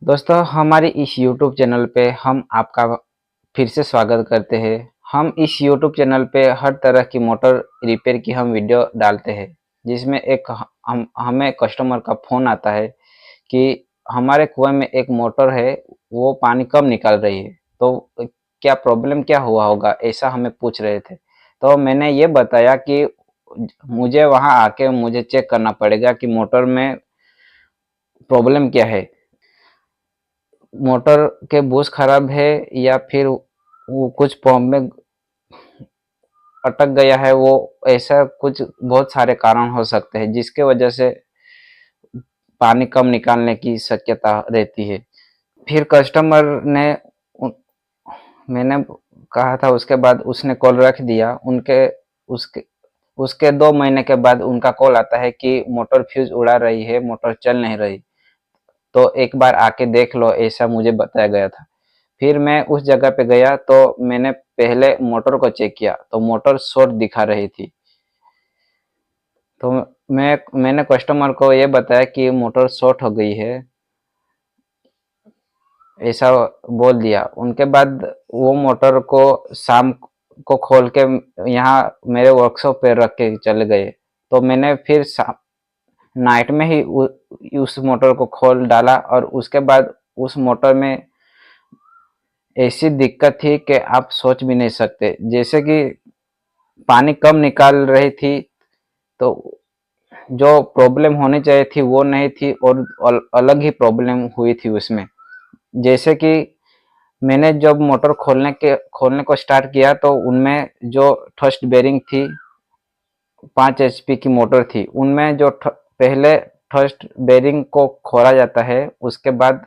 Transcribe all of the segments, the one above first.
दोस्तों हमारे इस YouTube चैनल पे हम आपका फिर से स्वागत करते हैं। हम इस YouTube चैनल पे हर तरह की मोटर रिपेयर की हम वीडियो डालते हैं, जिसमें एक हमें कस्टमर का फ़ोन आता है कि हमारे कुएं में एक मोटर है, वो पानी कम निकाल रही है, तो क्या प्रॉब्लम क्या हुआ होगा, ऐसा हमें पूछ रहे थे। तो मैंने ये बताया कि मुझे वहाँ आके मुझे चेक करना पड़ेगा कि मोटर में प्रॉब्लम क्या है, मोटर के बूस खराब है या फिर वो कुछ पंप में अटक गया है। वो ऐसा कुछ बहुत सारे कारण हो सकते हैं जिसके वजह से पानी कम निकालने की शक्यता रहती है। फिर कस्टमर ने मैंने कहा था, उसके बाद उसने कॉल रख दिया। उनके उसके उसके 2 महीने के बाद उनका कॉल आता है कि मोटर फ्यूज उड़ा रही है, मोटर चल नहीं रही, तो एक बार आके देख लो, ऐसा मुझे बताया गया था। फिर मैं उस जगह पे गया तो मैंने पहले मोटर को चेक किया तो मोटर शॉर्ट दिखा रही थी। तो मैंने कस्टमर को ये बताया कि मोटर शॉर्ट हो गई है, ऐसा बोल दिया। उनके बाद वो मोटर को शाम को खोल के यहाँ मेरे वर्कशॉप पे रख के चले गए। तो मैंने फिर नाइट में ही उस मोटर को खोल डाला और उसके बाद उस मोटर में ऐसी दिक्कत थी कि आप सोच भी नहीं सकते। जैसे कि पानी कम निकाल रही थी, तो जो प्रॉब्लम होनी चाहिए थी वो नहीं थी और अलग ही प्रॉब्लम हुई थी उसमें। जैसे कि मैंने जब मोटर खोलने को स्टार्ट किया तो उनमें जो थ्रस्ट बेरिंग थी, 5 HP की मोटर थी, उनमें जो पहले थ्रस्ट बेरिंग को खोला जाता है, उसके बाद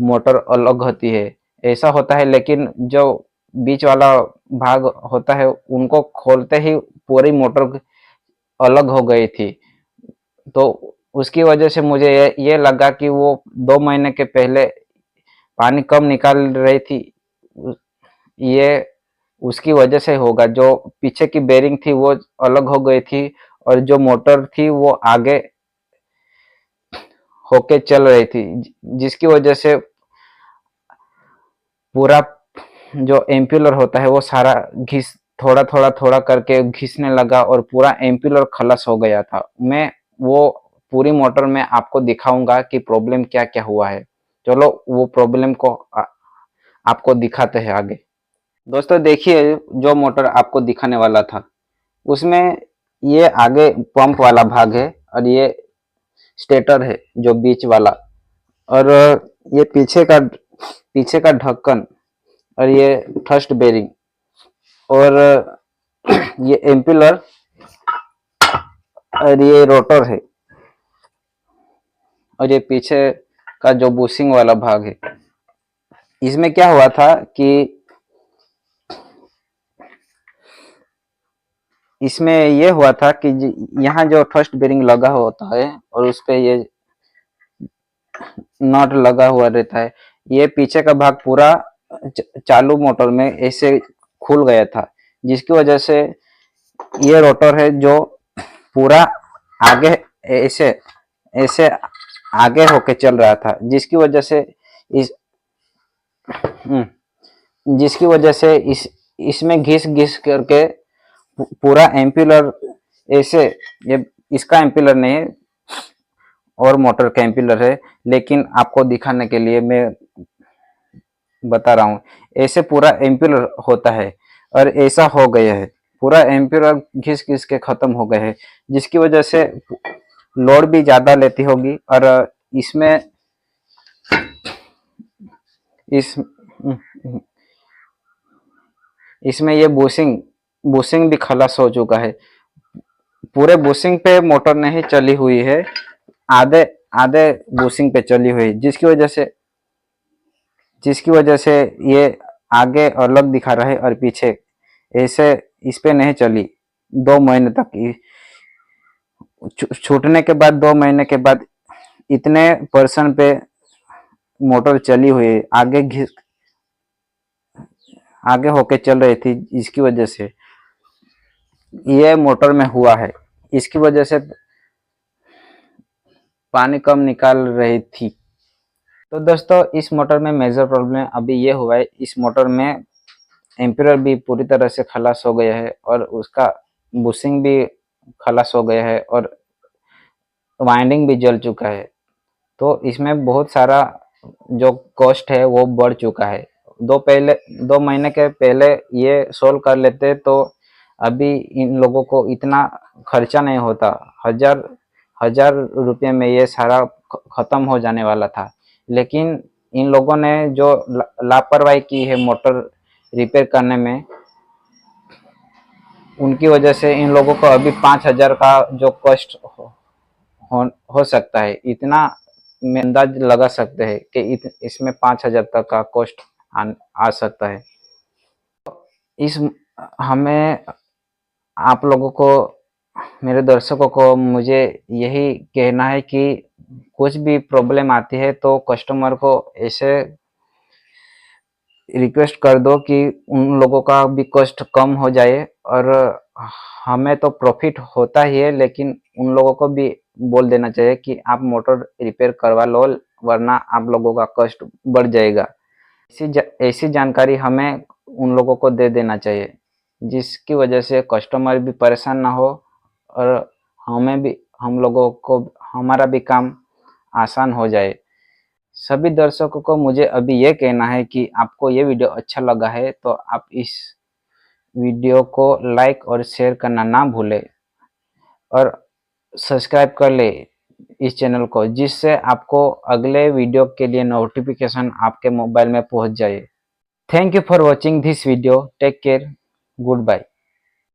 मोटर अलग होती है, ऐसा होता है। लेकिन जो बीच वाला भाग होता है, उनको खोलते ही पूरी मोटर अलग हो गई थी। तो उसकी वजह से मुझे ये लगा कि वो 2 महीने के पहले पानी कम निकाल रही थी, ये उसकी वजह से होगा। जो पीछे की बेरिंग थी वो अलग हो गई थी और जो मोटर थी वो आगे होके चल रही थी, जिसकी वजह से पूरा जो एम्पिलर होता है वो सारा घिस थोड़ा थोड़ा थोड़ा करके घिसने लगा और पूरा एम्पिलर खलस हो गया था। मैं वो पूरी मोटर में आपको दिखाऊंगा कि प्रॉब्लम क्या क्या हुआ है। चलो वो प्रॉब्लम को आपको दिखाते हैं आगे। दोस्तों देखिए, जो मोटर आपको दिखाने वाला था उसमें ये आगे पंप वाला भाग है और ये स्टेटर है जो बीच वाला, और ये पीछे का ढक्कन, और ये फर्स्ट बेरिंग, और ये एम्पिलर, और ये रोटर है, और ये पीछे का जो बुशिंग वाला भाग है। इसमें क्या हुआ था कि इसमें ये हुआ था कि यहाँ जो फर्स्ट बेरिंग लगा होता है और उस पे ये नट लगा हुआ रहता है, ये पीछे का भाग पूरा चालू मोटर में ऐसे खुल गया था, जिसकी वजह से ये रोटर है जो पूरा आगे ऐसे ऐसे आगे होके चल रहा था, इस जिसकी वजह से इसमें घिस घिस करके पूरा एम्पिलर ऐसे, ये इसका एम्पिलर नहीं है और मोटर का एम्पिलर है, लेकिन आपको दिखाने के लिए मैं बता रहा हूँ। ऐसे पूरा एम्पिलर होता है और ऐसा हो गया है, पूरा एम्पिलर घिस घिस के खत्म हो गए हैं, जिसकी वजह से लोड भी ज्यादा लेती होगी। और इसमें इस इसमें ये बुशिंग बुशिंग भी खलास हो चुका है। पूरे बुशिंग पे मोटर नहीं चली हुई है, आधे आधे बुशिंग पे चली हुई है, जिसकी वजह से ये आगे अलग दिखा रहा है और पीछे ऐसे इस पे नहीं चली। 2 महीने तक छूटने के बाद 2 महीने के बाद इतने परसेंट पे मोटर चली हुई है, आगे होके चल रही थी, इसकी वजह से ये मोटर में हुआ है। इसकी वजह से पानी कम निकाल रही थी। तो दोस्तों इस मोटर में मेजर प्रॉब्लम अभी ये हुआ है, इस मोटर में एम्पियर भी पूरी तरह से खलास हो गया है और उसका बुशिंग भी खलास हो गया है और वाइंडिंग भी जल चुका है। तो इसमें बहुत सारा जो कॉस्ट है वो बढ़ चुका है। 2 महीने के पहले ये सोल्व कर लेते तो अभी इन लोगों को इतना खर्चा नहीं होता। हजार हजार रुपये में ये सारा खत्म हो जाने वाला था। लेकिन इन लोगों ने जो लापरवाही की है मोटर रिपेयर करने में, उनकी वजह से इन लोगों को अभी 5,000 का जो कॉस्ट हो, हो सकता है, इतना में अंदाज लगा सकते हैं कि इसमें 5,000 तक का कॉस्ट आ सकता है। इस हमें आप लोगों को, मेरे दर्शकों को, मुझे यही कहना है कि कुछ भी प्रॉब्लम आती है तो कस्टमर को ऐसे रिक्वेस्ट कर दो कि उन लोगों का भी कॉस्ट कम हो जाए और हमें तो प्रॉफिट होता ही है, लेकिन उन लोगों को भी बोल देना चाहिए कि आप मोटर रिपेयर करवा लो वरना आप लोगों का कॉस्ट बढ़ जाएगा। ऐसी जानकारी हमें उन लोगों को दे देना चाहिए जिसकी वजह से कस्टमर भी परेशान ना हो और हमें भी, हम लोगों को, हमारा भी काम आसान हो जाए। सभी दर्शकों को मुझे अभी ये कहना है कि आपको ये वीडियो अच्छा लगा है तो आप इस वीडियो को लाइक और शेयर करना ना भूलें और सब्सक्राइब कर ले इस चैनल को, जिससे आपको अगले वीडियो के लिए नोटिफिकेशन आपके मोबाइल में पहुंच जाए। Thank you for watching this video. Take care. Good bye.